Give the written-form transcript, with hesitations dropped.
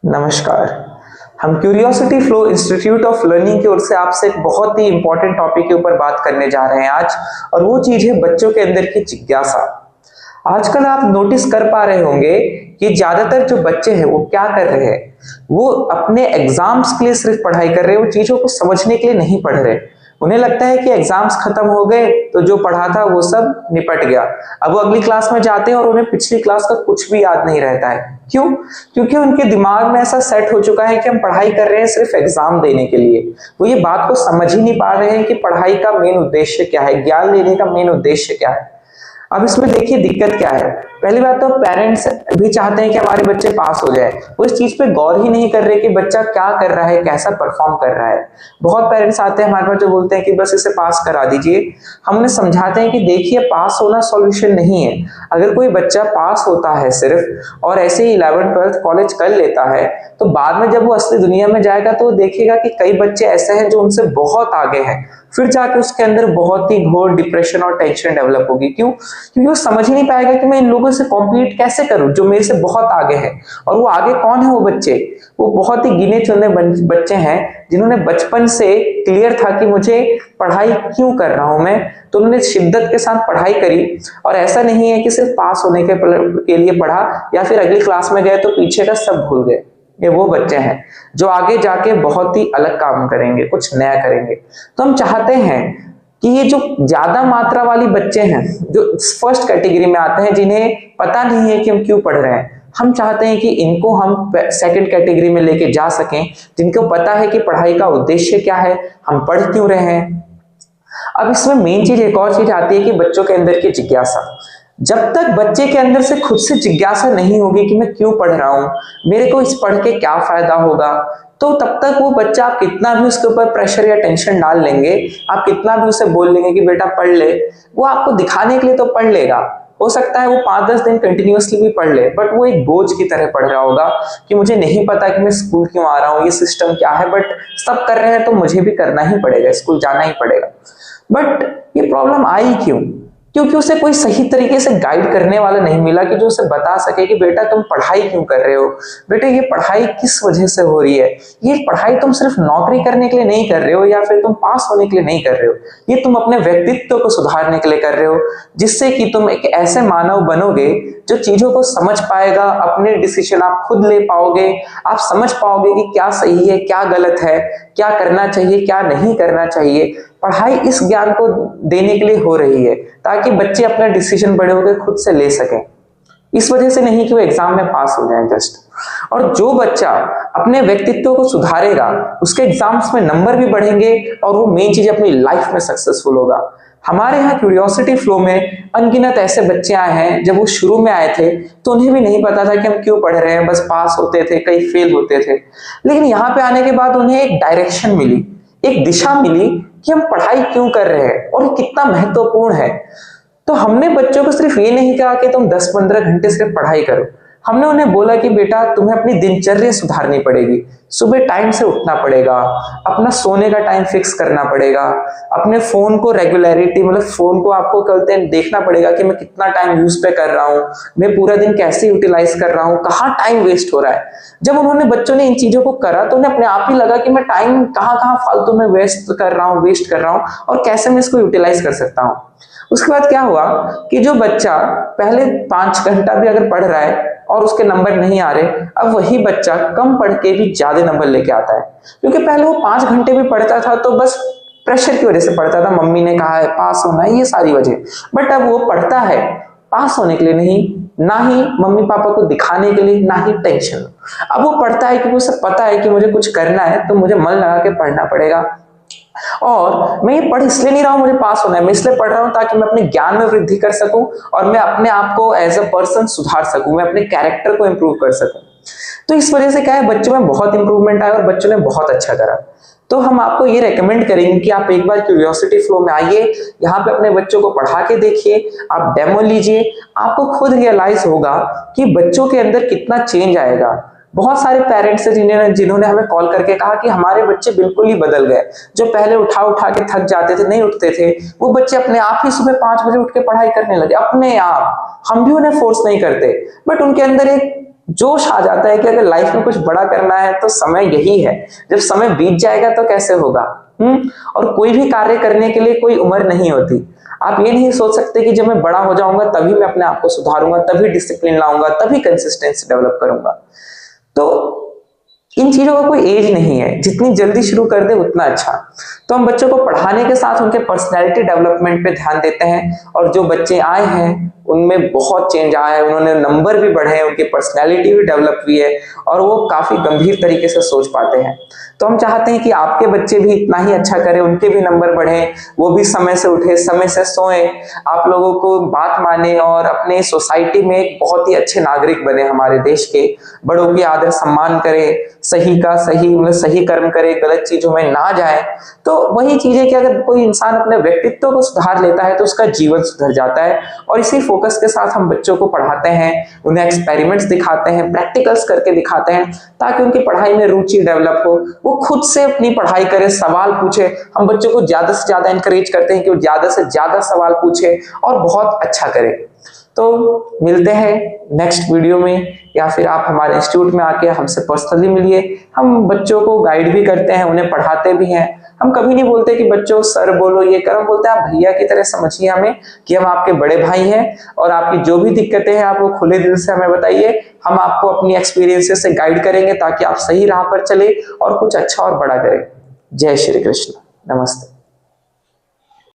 नमस्कार। हम curiosity flow institute of learning की ओर से आपसे एक बहुत ही इंपॉर्टेंट टॉपिक के ऊपर बात करने जा रहे हैं आज, और वो चीज है बच्चों के अंदर की जिज्ञासा। आजकल आप नोटिस कर पा रहे होंगे कि ज्यादातर जो बच्चे हैं वो क्या कर रहे हैं, वो अपने एग्जाम्स के लिए सिर्फ पढ़ाई कर रहे हैं, वो चीजों को समझने के लिए नहीं पढ़ रहे। उन्हें लगता है कि एग्जाम्स खत्म हो गए तो जो पढ़ा था वो सब निपट गया। अब वो अगली क्लास में जाते हैं और उन्हें पिछली क्लास का कुछ भी याद नहीं रहता है। क्यों? क्योंकि उनके दिमाग में ऐसा सेट हो चुका है कि हम पढ़ाई कर रहे हैं सिर्फ एग्जाम देने के लिए। वो ये बात को समझ ही नहीं पा रहे हैं कि पढ़ाई का मेन उद्देश्य क्या है, ज्ञान लेने का मेन उद्देश्य क्या है। अब इसमें देखिए दिक्कत क्या है। पहली बात तो पेरेंट्स भी चाहते हैं कि हमारे बच्चे पास हो जाए, वो इस चीज पे गौर ही नहीं कर रहे कि बच्चा क्या कर रहा है, कैसा परफॉर्म कर रहा है। बहुत पेरेंट्स आते हैं हमारे पास जो बोलते हैं कि बस इसे पास करा दीजिए। हम उन्हें समझाते हैं कि देखिए पास होना सॉल्यूशन नहीं है। अगर कोई बच्चा पास होता है सिर्फ और ऐसे ही 11th 12th कॉलेज कर लेता है, तो बाद में जब वो असली दुनिया में जाएगा तो वो देखेगा कि कई बच्चे ऐसे हैं जो उनसे बहुत आगे हैं। फिर जाके उसके अंदर बहुत ही घोर डिप्रेशन और टेंशन डेवलप होगी। क्यों? क्योंकि वो समझ ही नहीं पाएगा कि मैं इन लोगों से कॉम्पीट कैसे करूं जो मेरे से बहुत आगे है। और वो आगे कौन है? वो बच्चे, वो बहुत ही गिने चुने बच्चे हैं जिन्होंने बचपन से क्लियर था कि मुझे पढ़ाई क्यों कर रहा हूं मैं, तो उन्होंने शिद्दत के साथ पढ़ाई करी। और ऐसा नहीं है कि सिर्फ पास होने के लिए पढ़ा या फिर अगली क्लास में गए तो पीछे का सब भूल गए। ये वो बच्चे हैं जो आगे जाके बहुत ही अलग काम करेंगे, कुछ नया करेंगे। तो हम चाहते हैं कि ये जो ज्यादा मात्रा वाली बच्चे हैं जो फर्स्ट कैटेगरी में आते हैं, जिन्हें पता नहीं है कि हम क्यों पढ़ रहे हैं, हम चाहते हैं कि इनको हम सेकंड कैटेगरी में लेके जा सकें, जिनको पता है कि पढ़ाई का उद्देश्य क्या है, हम पढ़ क्यों रहे हैं। अब इसमें मेन चीज एक और चीज आती है कि बच्चों के अंदर की जिज्ञासा। जब तक बच्चे के अंदर से खुद से जिज्ञासा नहीं होगी कि मैं क्यों पढ़ रहा हूं, मेरे को इस पढ़ के क्या फायदा होगा, तो तब तक वो बच्चा, आप कितना भी उसके ऊपर प्रेशर या टेंशन डाल लेंगे, आप कितना भी उसे बोल लेंगे कि बेटा पढ़ ले, वो आपको दिखाने के लिए तो पढ़ लेगा। हो सकता है वो 5-10 दिन कंटिन्यूअसली भी पढ़ ले, बट वो एक बोझ की तरह पढ़ रहा होगा कि मुझे नहीं पता कि मैं स्कूल क्यों आ रहा हूँ, ये सिस्टम क्या है, बट सब कर रहे हैं तो मुझे भी करना ही पड़ेगा, स्कूल जाना ही पड़ेगा। बट ये प्रॉब्लम आई क्यों? क्योंकि उसे कोई सही तरीके से गाइड करने वाला नहीं मिला कि जो उसे बता सके कि बेटा तुम पढ़ाई क्यों कर रहे हो, बेटा ये पढ़ाई किस वजह से हो रही है, ये पढ़ाई तुम सिर्फ नौकरी करने के लिए नहीं कर रहे हो या फिर तुम पास होने के लिए नहीं कर रहे हो, ये तुम अपने व्यक्तित्व को सुधारने के लिए कर रहे हो, जिससे कि तुम एक ऐसे मानव बनोगे जो चीजों को समझ पाएगा, अपने डिसीजन आप खुद ले पाओगे, आप समझ पाओगे कि क्या सही है, क्या गलत है, क्या करना चाहिए, क्या नहीं करना चाहिए। पढ़ाई इस ज्ञान को देने के लिए हो रही है ताकि बच्चे अपना डिसीजन बड़े होकर खुद से ले सकें, इस वजह से नहीं कि वो एग्जाम में पास हो जाए जस्ट। और जो बच्चा अपने व्यक्तित्व को सुधारेगा उसके एग्जाम्स में नंबर भी बढ़ेंगे और वो मेन चीज अपनी लाइफ में सक्सेसफुल होगा। हमारे यहाँ क्यूरियोसिटी फ्लो में अनगिनत ऐसे बच्चे आए हैं, जब वो शुरू में आए थे तो उन्हें भी नहीं पता था कि हम क्यों पढ़ रहे हैं, बस पास होते थे, कई फेल होते थे। लेकिन यहाँ पे आने के बाद उन्हें एक डायरेक्शन मिली, एक दिशा मिली कि हम पढ़ाई क्यों कर रहे हैं और कितना महत्वपूर्ण है। तो हमने बच्चों को सिर्फ ये नहीं कहा कि तुम 10-15 घंटे सिर्फ पढ़ाई करो, हमने उन्हें बोला कि बेटा तुम्हें अपनी दिनचर्या सुधारनी पड़ेगी, सुबह टाइम से उठना पड़ेगा, अपना सोने का टाइम फिक्स करना पड़ेगा, अपने फोन को रेगुलरिटी, मतलब फोन को आपको कहते देखना पड़ेगा कि मैं कितना टाइम यूज पे कर रहा हूँ, मैं पूरा दिन कैसे यूटिलाइज कर रहा हूँ, कहाँ टाइम वेस्ट हो रहा है। जब उन्होंने बच्चों ने इन चीजों को करा तो उन्हें अपने आप ही लगा कि मैं टाइम कहाँ कहाँ फालतू में वेस्ट कर रहा हूँ और कैसे मैं इसको यूटिलाइज कर सकता हूँ। उसके बाद क्या हुआ कि जो बच्चा पहले 5 घंटा भी अगर पढ़ रहा है और उसके नंबर नहीं आ रहे, अब वही बच्चा कम पढ़ के भी ज्यादा नंबर लेके आता है। क्योंकि पहले वो 5 घंटे भी पढ़ता था तो बस प्रेशर की वजह से पढ़ता था, मम्मी ने कहा है पास होना है, ये सारी वजह। बट अब वो पढ़ता है पास होने के लिए नहीं, ना ही मम्मी पापा को दिखाने के लिए, ना ही टेंशन। अब वो पढ़ता है क्योंकि उसे पता है कि मुझे कुछ करना है तो मुझे मन लगा के पढ़ना पड़ेगा। और मैं ये पढ़ इसलिए नहीं रहा हूं मुझे पास होना है, मैं इसलिए पढ़ रहा हूं ताकि मैं अपने ज्ञान में वृद्धि कर सकूं और मैं अपने आप को एज अ पर्सन सुधार सकूं, मैं अपने कैरेक्टर को इंप्रूव कर सकूं। तो इस वजह से क्या है, बच्चों में बहुत इंप्रूवमेंट आया और बच्चों ने बहुत अच्छा करा। तो हम आपको ये रेकमेंड करेंगे कि आप एक बार क्यूरियोसिटी फ्लो में आइए, यहाँ पे अपने बच्चों को पढ़ा के देखिए, आप डेमो लीजिए, आपको खुद रियलाइज होगा कि बच्चों के अंदर कितना चेंज आएगा। बहुत सारे पेरेंट्स हैं जिन्होंने हमें कॉल करके कहा कि हमारे बच्चे बिल्कुल ही बदल गए, जो पहले उठा उठा के थक जाते थे, नहीं उठते थे, वो बच्चे अपने आप ही सुबह 5 बजे उठ के पढ़ाई करने लगे, अपने आप। हम भी उन्हें फोर्स नहीं करते, बट उनके अंदर एक जोश आ जाता है कि अगर लाइफ में कुछ बड़ा करना है तो समय यही है। जब समय बीत जाएगा तो कैसे होगा। और कोई भी कार्य करने के लिए कोई उम्र नहीं होती। आप ये नहीं सोच सकते कि जब मैं बड़ा हो जाऊंगा तभी मैं अपने आप को सुधारूंगा, तभी डिसिप्लिन लाऊंगा, तभी कंसिस्टेंसी डेवलप करूंगा। तो इन चीजों का कोई एज नहीं है, जितनी जल्दी शुरू कर दे उतना अच्छा। तो हम बच्चों को पढ़ाने के साथ उनके पर्सनैलिटी डेवलपमेंट पे ध्यान देते हैं, और जो बच्चे आए हैं उनमें बहुत चेंज आया है, उन्होंने नंबर भी बढ़े हैं, उनकी पर्सनैलिटी भी डेवलप हुई है, और वो काफी गंभीर तरीके से सोच पाते हैं। तो हम चाहते हैं कि आपके बच्चे भी इतना ही अच्छा करें, उनके भी नंबर बढ़े, वो भी समय से उठे, समय से सोए, आप लोगों को बात माने, और अपने सोसाइटी में एक बहुत ही अच्छे नागरिक बने हमारे देश के। बड़ों की आदर सम्मान करें, सही का सही, मतलब सही कर्म करे, गलत चीजों में ना जाए। तो वही चीज है कि अगर कोई इंसान अपने व्यक्तित्व को सुधार लेता है तो उसका जीवन सुधर जाता है। और इसी फोकस के साथ हम बच्चों को पढ़ाते हैं, उन्हें एक्सपेरिमेंट्स दिखाते हैं, प्रैक्टिकल्स करके दिखाते हैं, ताकि उनकी पढ़ाई में रुचि डेवलप हो, वो खुद से अपनी पढ़ाई करे, सवाल पूछे। हम बच्चों को ज्यादा से ज्यादा इंकरेज करते हैं कि वो ज्यादा से ज्यादा सवाल पूछे और बहुत अच्छा करे। तो मिलते हैं नेक्स्ट वीडियो में, या फिर आप हमारे इंस्टीट्यूट में आके हमसे पर्सनली मिलिए। हम बच्चों को गाइड भी करते हैं, उन्हें पढ़ाते भी हैं। हम कभी नहीं बोलते कि बच्चों सर बोलो ये करो, बोलते हैं आप भैया की तरह समझिए हमें कि हम आपके बड़े भाई हैं, और आपकी जो भी दिक्कतें हैं आप वो खुले दिल से हमें बताइए। हम आपको अपनी एक्सपीरियंसेस से गाइड करेंगे ताकि आप सही राह पर चले और कुछ अच्छा और बड़ा करें। जय श्री कृष्ण, नमस्ते।